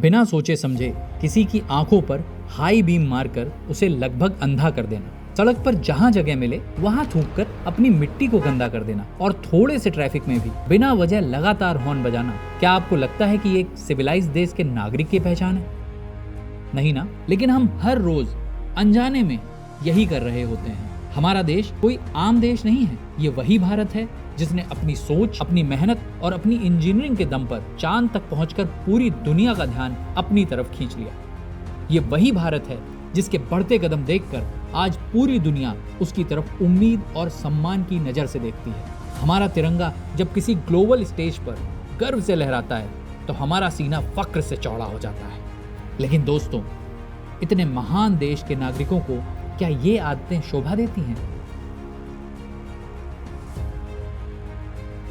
बिना सोचे समझे किसी की आंखों पर हाई बीम मारकर उसे लगभग अंधा कर देना, सड़क पर जहां जगह मिले वहां थूककर अपनी मिट्टी को गंदा कर देना और थोड़े से ट्रैफिक में भी बिना वजह लगातार हॉर्न बजाना, क्या आपको लगता है कि ये एक सिविलाइज्ड देश के नागरिक की पहचान है? नहीं ना। लेकिन हम हर रोज अनजाने में यही कर रहे होते हैं। हमारा देश कोई आम देश नहीं है, ये वही भारत है जिसने अपनी सोच, अपनी मेहनत और अपनी इंजीनियरिंग के दम पर चांद तक पहुंचकर पूरी दुनिया का ध्यान अपनी तरफ खींच लिया। ये वही भारत है जिसके बढ़ते कदम देखकर आज पूरी दुनिया उसकी तरफ उम्मीद और सम्मान की नजर से देखती है। हमारा तिरंगा जब किसी ग्लोबल स्टेज पर गर्व से लहराता है तो हमारा सीना फक्र से चौड़ा हो जाता है। लेकिन दोस्तों, इतने महान देश के नागरिकों को क्या ये आदतें शोभा देती हैं?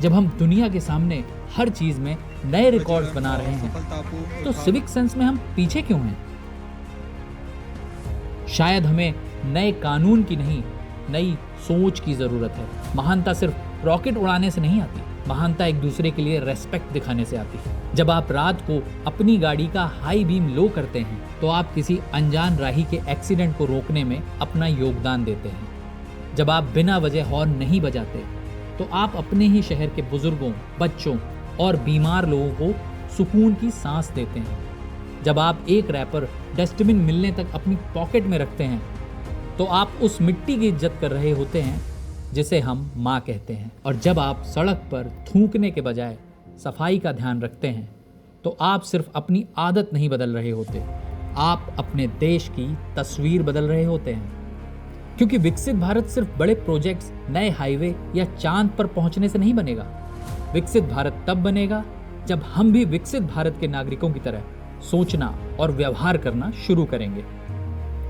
जब हम दुनिया के सामने हर चीज में नए रिकॉर्ड्स बना रहे हैं तो सिविक सेंस में हम पीछे क्यों हैं? शायद हमें नए कानून की नहीं, नई सोच की जरूरत है। महानता सिर्फ रॉकेट उड़ाने से नहीं आती, महानता एक दूसरे के लिए रेस्पेक्ट दिखाने से आती है। जब आप रात को अपनी गाड़ी का हाई बीम लो करते हैं तो आप किसी अनजान राही के एक्सीडेंट को रोकने में अपना योगदान देते हैं। जब आप बिना वजह हॉर्न नहीं बजाते तो आप अपने ही शहर के बुजुर्गों, बच्चों और बीमार लोगों को सुकून की सांस देते हैं। जब आप एक रैपर डस्टबिन मिलने तक अपनी पॉकेट में रखते हैं तो आप उस मिट्टी की इज्जत कर रहे होते हैं जिसे हम माँ कहते हैं। और जब आप सड़क पर थूकने के बजाय सफाई का ध्यान रखते हैं तो आप सिर्फ अपनी आदत नहीं बदल रहे होते, आप अपने देश की तस्वीर बदल रहे होते हैं। क्योंकि विकसित भारत सिर्फ बड़े प्रोजेक्ट्स, नए हाईवे या चांद पर पहुंचने से नहीं बनेगा। विकसित भारत तब बनेगा जब हम भी विकसित भारत के नागरिकों की तरह सोचना और व्यवहार करना शुरू करेंगे।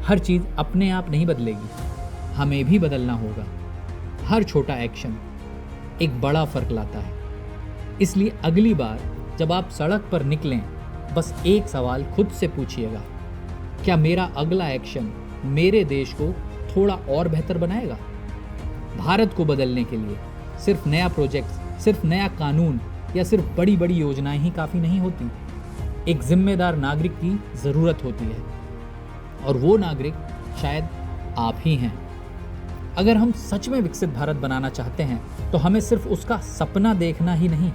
हर चीज अपने आप नहीं बदलेगी, हमें भी बदलना होगा। हर छोटा एक्शन एक बड़ा फर्क लाता है। इसलिए अगली बार जब आप सड़क पर निकलें, बस एक सवाल खुद से पूछिएगा, क्या मेरा अगला एक्शन मेरे देश को थोड़ा और बेहतर बनाएगा? भारत को बदलने के लिए सिर्फ नया प्रोजेक्ट, सिर्फ नया कानून या सिर्फ बड़ी बड़ी योजनाएं ही काफ़ी नहीं होती। एक जिम्मेदार नागरिक की ज़रूरत होती है और वो नागरिक शायद आप ही हैं। अगर हम सच में विकसित भारत बनाना चाहते हैं तो हमें सिर्फ उसका सपना देखना ही नहीं,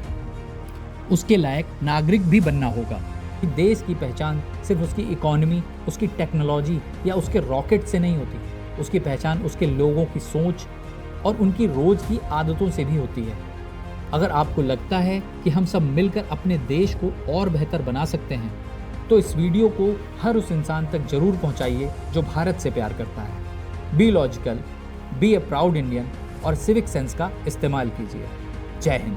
उसके लायक नागरिक भी बनना होगा। कि देश की पहचान सिर्फ उसकी इकोनॉमी, उसकी टेक्नोलॉजी या उसके रॉकेट से नहीं होती, उसकी पहचान उसके लोगों की सोच और उनकी रोज की आदतों से भी होती है। अगर आपको लगता है कि हम सब मिलकर अपने देश को और बेहतर बना सकते हैं तो इस वीडियो को हर उस इंसान तक जरूर पहुंचाइए जो भारत से प्यार करता है। Be logical, be a proud Indian और सिविक सेंस का इस्तेमाल कीजिए। जय हिंद।